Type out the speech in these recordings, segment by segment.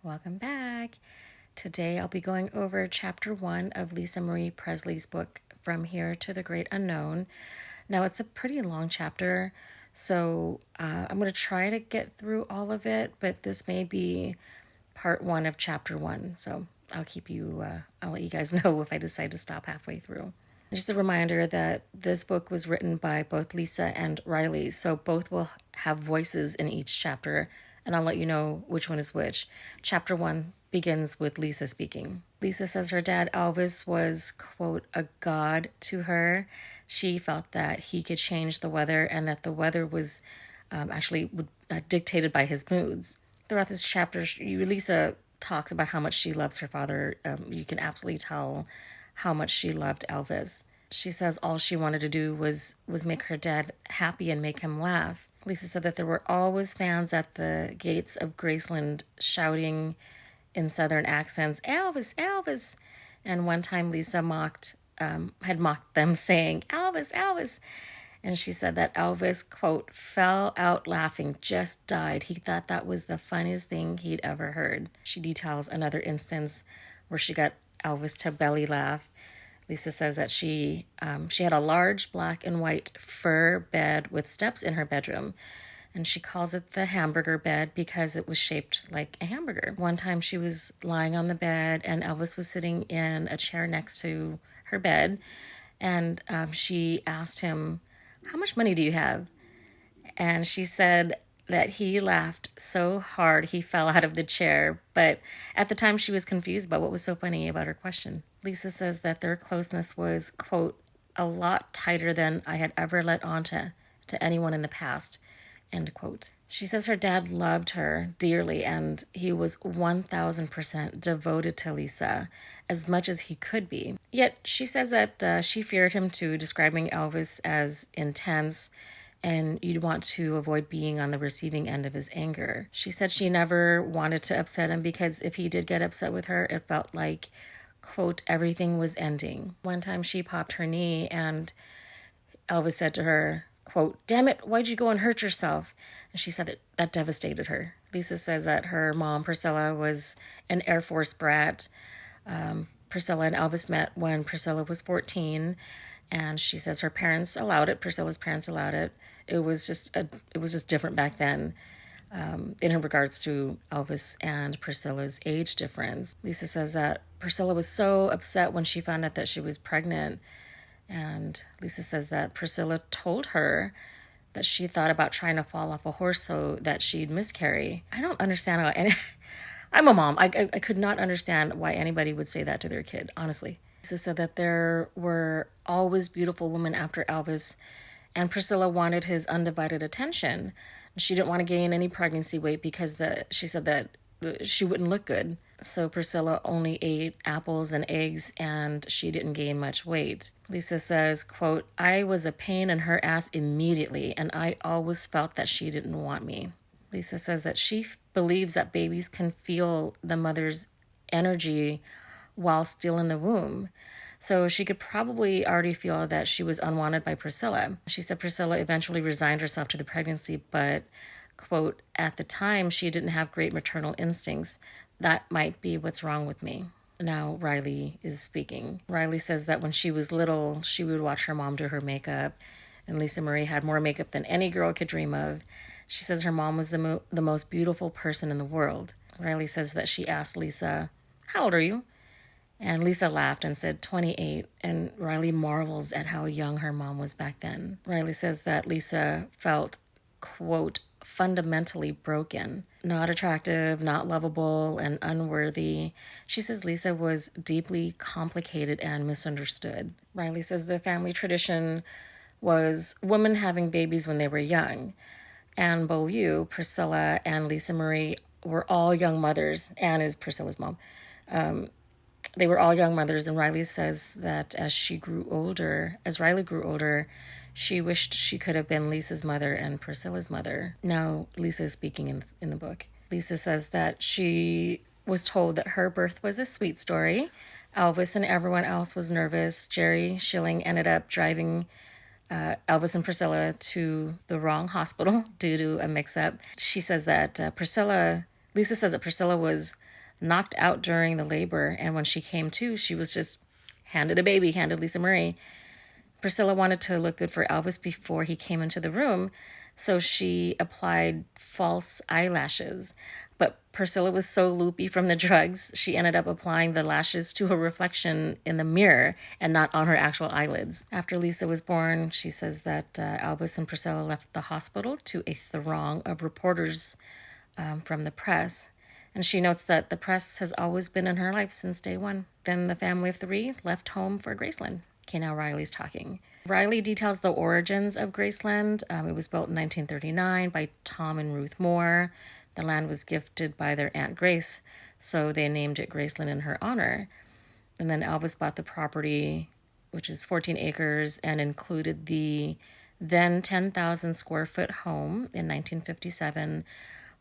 Welcome back. Today I'll be going over chapter 1 of Lisa Marie Presley's book, From Here to the Great Unknown. Now, it's a pretty long chapter, so I'm going to try to get through all of it, but this may be part 1 of chapter 1, so I'll let you guys know if I decide to stop halfway through. Just a reminder that this book was written by both Lisa and Riley, so both will have voices in each chapter, and I'll let you know which one is which. Chapter 1 begins with Lisa speaking. Lisa says her dad, Elvis, was, quote, a god to her. She felt that he could change the weather and that the weather was dictated by his moods. Throughout this chapter, Lisa talks about how much she loves her father. You can absolutely tell how much she loved Elvis. She says all she wanted to do was make her dad happy and make him laugh. Lisa said that there were always fans at the gates of Graceland shouting in Southern accents, Elvis, Elvis. And one time Lisa had mocked them saying, Elvis, Elvis. And she said that Elvis, quote, fell out laughing, just died. He thought that was the funniest thing he'd ever heard. She details another instance where she got Elvis to belly laugh. Lisa says that she had a large black and white fur bed with steps in her bedroom, and she calls it the hamburger bed because it was shaped like a hamburger. One time she was lying on the bed and Elvis was sitting in a chair next to her bed, and she asked him, how much money do you have? And she said that he laughed so hard he fell out of the chair, but at the time she was confused about what was so funny about her question. Lisa says that their closeness was, quote, a lot tighter than I had ever let on to anyone in the past, end quote. She says her dad loved her dearly and he was 1,000% devoted to Lisa, as much as he could be. Yet she says that she feared him too, describing Elvis as intense, and you'd want to avoid being on the receiving end of his anger. She said she never wanted to upset him because if he did get upset with her, it felt like, quote, everything was ending. One time she popped her knee and Elvis said to her, quote, damn it, why'd you go and hurt yourself? And she said that devastated her. Lisa says that her mom, Priscilla, was an Air Force brat. Priscilla and Elvis met when Priscilla was 14, and she says her parents allowed it. Priscilla's parents allowed it. It was just different back then in regards to Elvis and Priscilla's age difference. Lisa says that Priscilla was so upset when she found out that she was pregnant, and Lisa says that Priscilla told her that she thought about trying to fall off a horse so that she'd miscarry. I don't understand how I'm a mom. I could not understand why anybody would say that to their kid, honestly. Lisa said that there were always beautiful women after Elvis, and Priscilla wanted his undivided attention. She didn't want to gain any pregnancy weight because she said that she wouldn't look good. So Priscilla only ate apples and eggs, and she didn't gain much weight. Lisa says, quote, I was a pain in her ass immediately, and I always felt that she didn't want me. Lisa says that she believes that babies can feel the mother's energy while still in the womb. So she could probably already feel that she was unwanted by Priscilla. She said Priscilla eventually resigned herself to the pregnancy, but, quote, at the time she didn't have great maternal instincts. That might be what's wrong with me. Now Riley is speaking. Riley says that when she was little, she would watch her mom do her makeup, and Lisa Marie had more makeup than any girl could dream of. She says her mom was the most beautiful person in the world. Riley says that she asked Lisa, how old are you? And Lisa laughed and said 28, and Riley marvels at how young her mom was back then. Riley says that Lisa felt, quote, fundamentally broken, not attractive, not lovable, and unworthy. She says Lisa was deeply complicated and misunderstood. Riley says the family tradition was women having babies when they were young. Anne Beaulieu, Priscilla, and Lisa Marie were all young mothers. Anne is Priscilla's mom. They were all young mothers, and Riley says that as Riley grew older, she wished she could have been Lisa's mother and Priscilla's mother. Now Lisa is speaking in the book. Lisa says that she was told that her birth was a sweet story. Elvis and everyone else was nervous. Jerry Schilling ended up driving Elvis and Priscilla to the wrong hospital due to a mix-up. She says that Lisa says that Priscilla was knocked out during the labor. And when she came to, she was just handed a baby, handed Lisa Marie. Priscilla wanted to look good for Elvis before he came into the room, so she applied false eyelashes. But Priscilla was so loopy from the drugs, she ended up applying the lashes to her reflection in the mirror and not on her actual eyelids. After Lisa was born, she says that Elvis and Priscilla left the hospital to a throng of reporters from the press. And she notes that the press has always been in her life since day one. Then the family of three left home for Graceland. Okay, now Riley's talking. Riley details the origins of Graceland. It was built in 1939 by Tom and Ruth Moore. The land was gifted by their Aunt Grace, so they named it Graceland in her honor. And then Elvis bought the property, which is 14 acres, and included the then 10,000 square foot home in 1957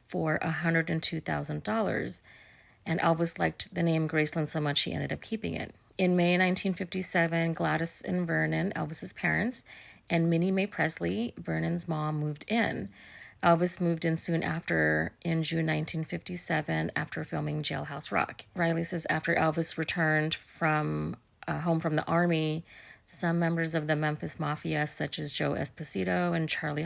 for $102,000. And Elvis liked the name Graceland so much he ended up keeping it. In May 1957, Gladys and Vernon, Elvis's parents, and Minnie Mae Presley, Vernon's mom, moved in. Elvis moved in soon after, in June 1957, after filming Jailhouse Rock. Riley says after Elvis returned from home from the Army, some members of the Memphis Mafia, such as Joe Esposito and Charlie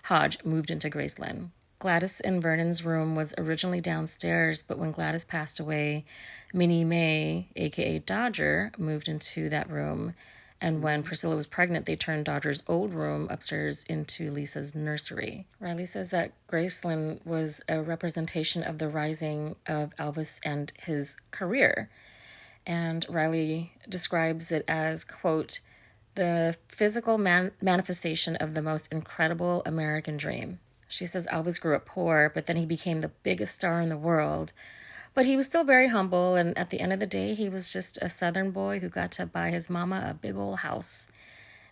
Hodge, moved into Graceland. Gladys and Vernon's room was originally downstairs, but when Gladys passed away, Minnie Mae, aka Dodger, moved into that room. And when Priscilla was pregnant, they turned Dodger's old room upstairs into Lisa's nursery. Riley says that Graceland was a representation of the rising of Elvis and his career. And Riley describes it as, quote, the physical manifestation of the most incredible American dream. She says Elvis grew up poor, but then he became the biggest star in the world. But he was still very humble, and at the end of the day, he was just a Southern boy who got to buy his mama a big old house.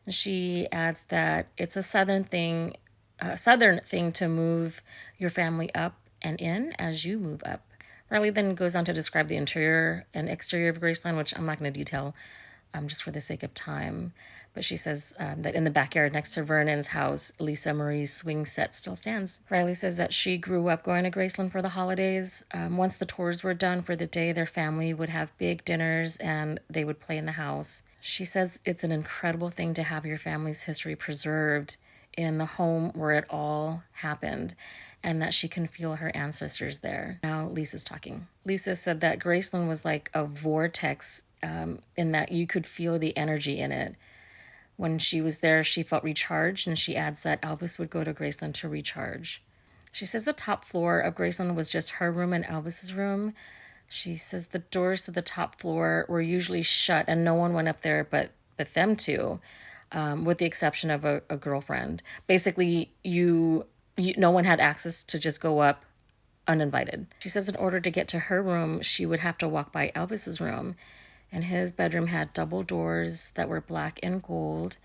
And she adds that it's a Southern thing to move your family up and in as you move up. Riley then goes on to describe the interior and exterior of Graceland, which I'm not going to detail just for the sake of time. But she says that in the backyard next to Vernon's house, Lisa Marie's swing set still stands. Riley says that she grew up going to Graceland for the holidays. Once the tours were done for the day, their family would have big dinners and they would play in the house. She says it's an incredible thing to have your family's history preserved in the home where it all happened, and that she can feel her ancestors there. Now Lisa's talking. Lisa said that Graceland was like a vortex in that you could feel the energy in it. When she was there, she felt recharged, and she adds that Elvis would go to Graceland to recharge. She says the top floor of Graceland was just her room and Elvis's room. She says the doors to the top floor were usually shut, and no one went up there but them two, with the exception of a girlfriend. Basically, no one had access to just go up uninvited. She says in order to get to her room, she would have to walk by Elvis's room. And his bedroom had double doors that were black and gold.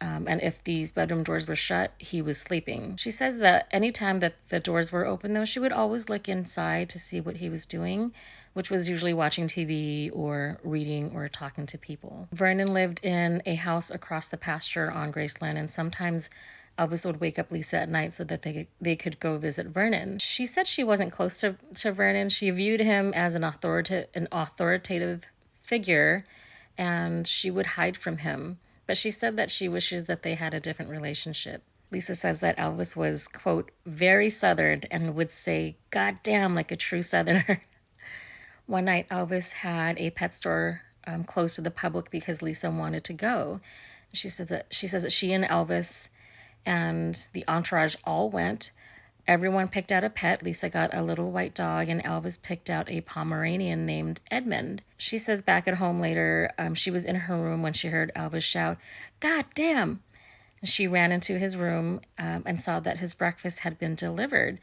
And if these bedroom doors were shut, he was sleeping. She says that anytime that the doors were open, though, she would always look inside to see what he was doing, which was usually watching TV or reading or talking to people. Vernon lived in a house across the pasture on Graceland, and sometimes Elvis would wake up Lisa at night so that they could go visit Vernon. She said she wasn't close to Vernon. She viewed him as an authoritative figure, and she would hide from him. But she said that she wishes that they had a different relationship. Lisa says that Elvis was, quote, very Southern and would say, "God damn," like a true Southerner. One night, Elvis had a pet store closed to the public because Lisa wanted to go. She says that she and Elvis and the entourage all went. Everyone picked out a pet. Lisa got a little white dog, and Elvis picked out a Pomeranian named Edmund. She says back at home later, she was in her room when she heard Elvis shout, "God damn!" And she ran into his room and saw that his breakfast had been delivered.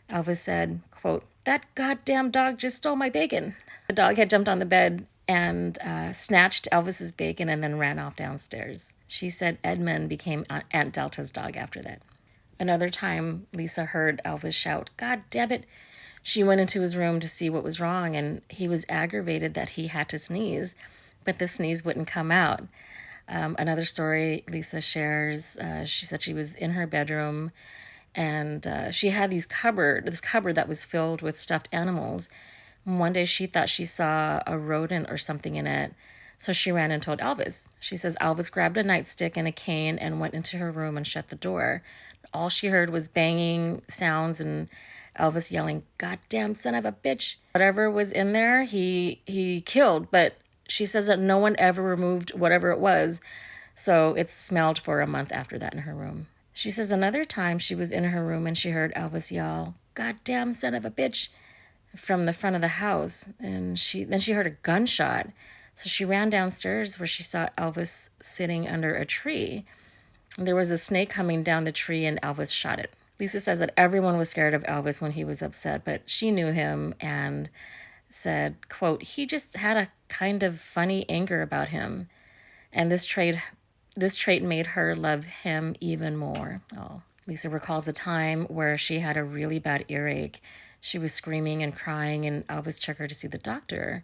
Elvis said, quote, "That goddamn dog just stole my bacon." The dog had jumped on the bed and snatched Elvis's bacon and then ran off downstairs. She said Edmund became Aunt Delta's dog after that. Another time, Lisa heard Elvis shout, "God damn it." She went into his room to see what was wrong, and he was aggravated that he had to sneeze, but the sneeze wouldn't come out. Another story Lisa shares, she said she was in her bedroom, And she had this cupboard that was filled with stuffed animals. And one day she thought she saw a rodent or something in it. So she ran and told Elvis. She says Elvis grabbed a nightstick and a cane and went into her room and shut the door. All she heard was banging sounds and Elvis yelling, "Goddamn son of a bitch." Whatever was in there, he killed. But she says that no one ever removed whatever it was. So it smelled for a month after that in her room. She says another time she was in her room and she heard Elvis yell, "Goddamn son of a bitch," from the front of the house. And then she heard a gunshot. So she ran downstairs where she saw Elvis sitting under a tree. There was a snake coming down the tree and Elvis shot it. Lisa says that everyone was scared of Elvis when he was upset, but she knew him and said, quote, "He just had a kind of funny anger about him. And this trait made her love him even more." Oh. Lisa recalls a time where she had a really bad earache. She was screaming and crying, and Elvis took her to see the doctor.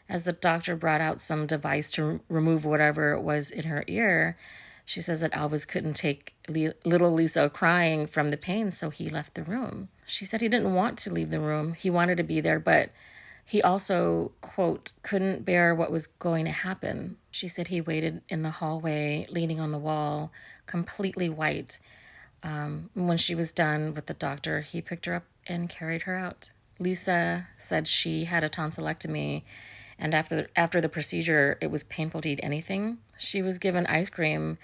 As the doctor brought out some device to remove whatever was in her ear, she says that Elvis couldn't take little Lisa crying from the pain, so he left the room. She said he didn't want to leave the room. He wanted to be there, but he also, quote, couldn't bear what was going to happen. She said he waited in the hallway, leaning on the wall, completely white. When she was done with the doctor, he picked her up and carried her out. Lisa said she had a tonsillectomy, and after the procedure, it was painful to eat anything. She was given ice cream,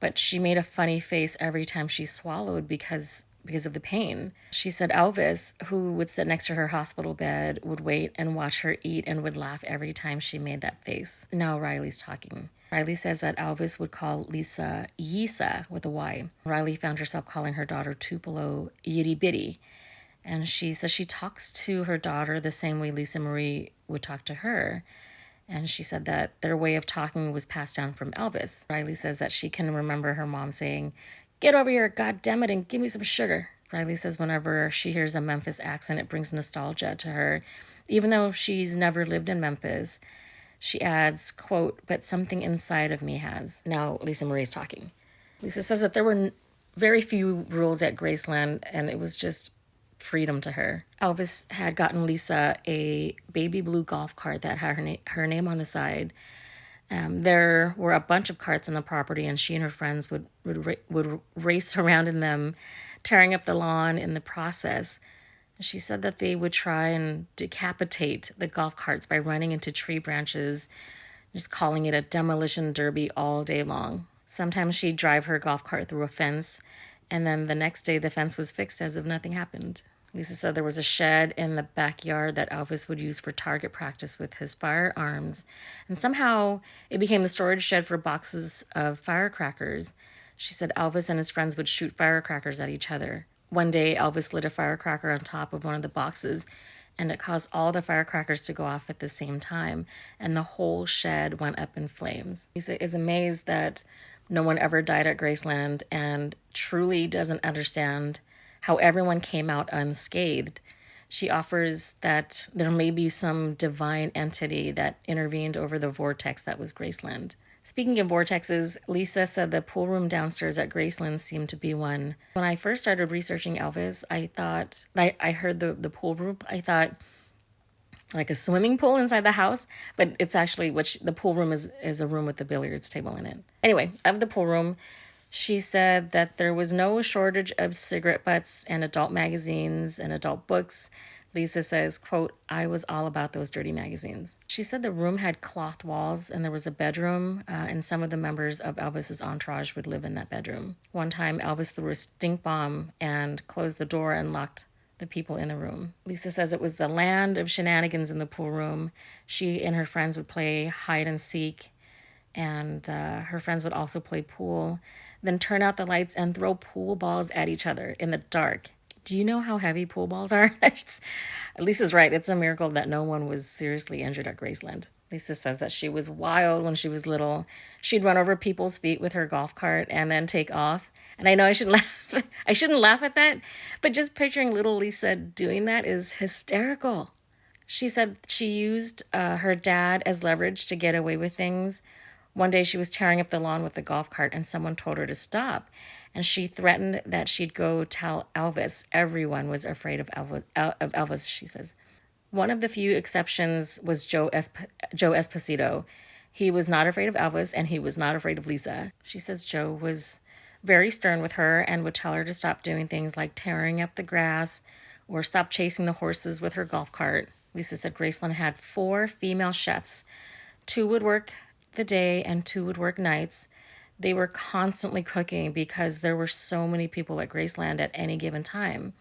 but she made a funny face every time she swallowed because of the pain. She said Elvis, who would sit next to her hospital bed, would wait and watch her eat and would laugh every time she made that face. Now Riley's talking. Riley says that Elvis would call Lisa Yisa with a Y. Riley found herself calling her daughter Tupelo Yitty Bitty. And she says she talks to her daughter the same way Lisa Marie would talk to her. And she said that their way of talking was passed down from Elvis. Riley says that she can remember her mom saying, "Get over here, goddammit, and give me some sugar." Riley says whenever she hears a Memphis accent, it brings nostalgia to her. Even though she's never lived in Memphis, she adds, quote, "But something inside of me has." Now Lisa Marie's talking. Lisa says that there were very few rules at Graceland, and it was just freedom to her. Elvis had gotten Lisa a baby blue golf cart that had her name on the side. There were a bunch of carts on the property, and she and her friends would race around in them, tearing up the lawn in the process. She said that they would try and decapitate the golf carts by running into tree branches, just calling it a demolition derby all day long. Sometimes she'd drive her golf cart through a fence, and then the next day the fence was fixed as if nothing happened. Lisa said there was a shed in the backyard that Elvis would use for target practice with his firearms, and somehow it became the storage shed for boxes of firecrackers. She said Elvis and his friends would shoot firecrackers at each other. One day, Elvis lit a firecracker on top of one of the boxes, and it caused all the firecrackers to go off at the same time, and the whole shed went up in flames. Lisa is amazed that no one ever died at Graceland and truly doesn't understand how everyone came out unscathed. She offers that there may be some divine entity that intervened over the vortex that was Graceland. Speaking of vortexes, Lisa said the pool room downstairs at Graceland seemed to be one. When I first started researching Elvis, I heard the pool room. I thought like a swimming pool inside the house, but it's actually the pool room is a room with a billiards table in it. Anyway, of the pool room, she said that there was no shortage of cigarette butts and adult magazines and adult books. Lisa says, quote, "I was all about those dirty magazines." She said the room had cloth walls and there was a bedroom, and some of the members of Elvis's entourage would live in that bedroom. One time, Elvis threw a stink bomb and closed the door and locked the people in the room. Lisa says it was the land of shenanigans in the pool room. She and her friends would play hide and seek, and her friends would also play pool, then turn out the lights and throw pool balls at each other in the dark. Do you know how heavy pool balls are? Lisa's right. It's a miracle that no one was seriously injured at Graceland. Lisa says that she was wild when she was little. She'd run over people's feet with her golf cart and then take off. And I know I shouldn't laugh. I shouldn't laugh at that, but just picturing little Lisa doing that is hysterical. She said she used her dad as leverage to get away with things. One day she was tearing up the lawn with the golf cart and someone told her to stop. and she threatened that she'd go tell Elvis. Everyone was afraid of Elvis, she says. One of the few exceptions was Joe Esposito. He was not afraid of Elvis, and he was not afraid of Lisa. She says Joe was very stern with her and would tell her to stop doing things like tearing up the grass or stop chasing the horses with her golf cart. Lisa said Graceland had 4 female chefs. 2 would work the day and 2 would work nights. They were constantly cooking because there were so many people at Graceland at any given time.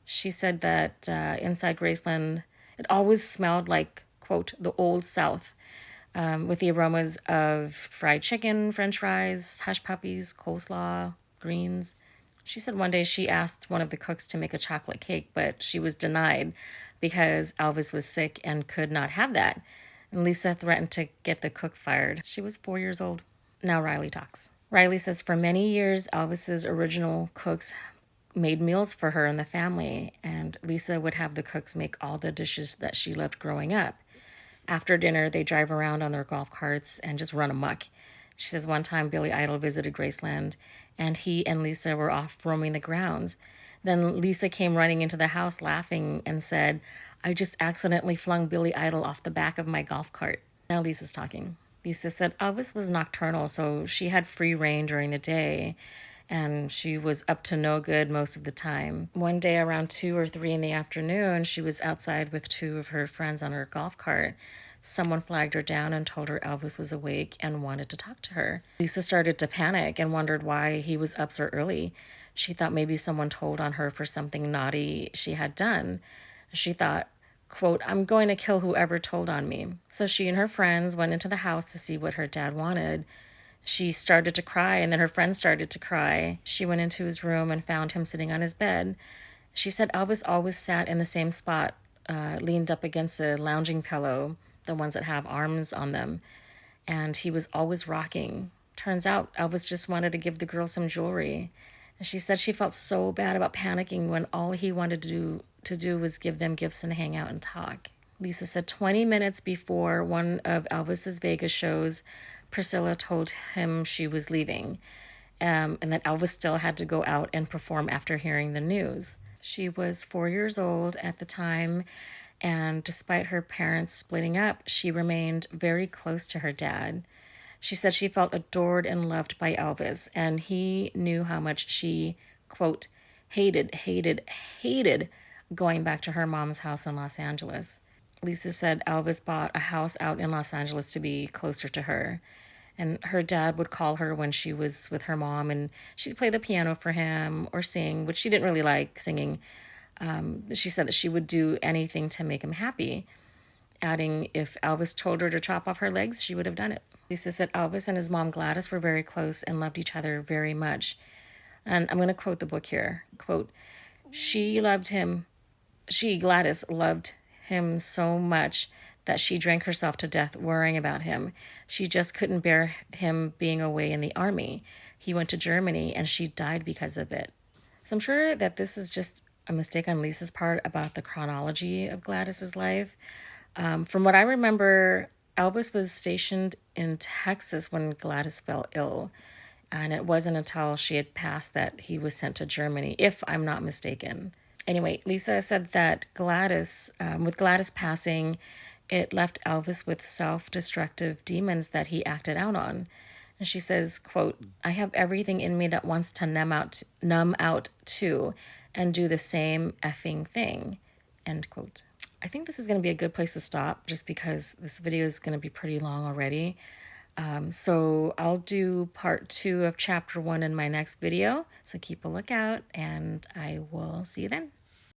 She said that inside Graceland, it always smelled like, quote, the old South, with the aromas of fried chicken, french fries, hush puppies, coleslaw, greens. She said one day she asked one of the cooks to make a chocolate cake, but she was denied because Elvis was sick and could not have that. And Lisa threatened to get the cook fired. She was 4 years old. Now Riley talks. Riley says for many years, Elvis's original cooks made meals for her and the family, and Lisa would have the cooks make all the dishes that she loved growing up. After dinner, they drive around on their golf carts and just run amok. She says one time Billy Idol visited Graceland, and he and Lisa were off roaming the grounds. Then Lisa came running into the house laughing and said, "I just accidentally flung Billy Idol off the back of my golf cart." Now Lisa's talking. Lisa said Elvis was nocturnal, so she had free reign during the day, and she was up to no good most of the time. One day around 2 or 3 in the afternoon, she was outside with 2 of her friends on her golf cart. Someone flagged her down and told her Elvis was awake and wanted to talk to her. Lisa started to panic and wondered why he was up so early. She thought maybe someone told on her for something naughty she had done. She thought, quote, "I'm going to kill whoever told on me." So she and her friends went into the house to see what her dad wanted. She started to cry, and then her friend started to cry. She went into his room and found him sitting on his bed. She said Elvis always sat in the same spot, leaned up against a lounging pillow, the ones that have arms on them, and he was always rocking. Turns out Elvis just wanted to give the girl some jewelry. And she said she felt so bad about panicking when all he wanted to do was give them gifts and hang out and talk. Lisa said 20 minutes before one of Elvis's Vegas shows, Priscilla told him she was leaving, and that Elvis still had to go out and perform after hearing the news. She was 4 years old at the time, and despite her parents splitting up, she remained very close to her dad. She said she felt adored and loved by Elvis, and he knew how much she, quote, hated going back to her mom's house in Los Angeles. Lisa said Elvis bought a house out in Los Angeles to be closer to her. And her dad would call her when she was with her mom, and she'd play the piano for him or sing, which she didn't really like singing. She said that she would do anything to make him happy, adding if Elvis told her to chop off her legs, she would have done it. Lisa said Elvis and his mom Gladys were very close and loved each other very much. And I'm going to quote the book here. Quote, Gladys, loved him so much that she drank herself to death worrying about him. She just couldn't bear him being away in the army. He went to Germany and she died because of it. So I'm sure that this is just a mistake on Lisa's part about the chronology of Gladys's life. From what I remember, Elvis was stationed in Texas when Gladys fell ill. And it wasn't until she had passed that he was sent to Germany, if I'm not mistaken. Anyway, Lisa said that with Gladys passing, it left Elvis with self-destructive demons that he acted out on. And she says, quote, "I have everything in me that wants to numb out too, and do the same effing thing," end quote. I think this is going to be a good place to stop just because this video is going to be pretty long already. So I'll do part 2 of chapter 1 in my next video. So keep a lookout and I will see you then.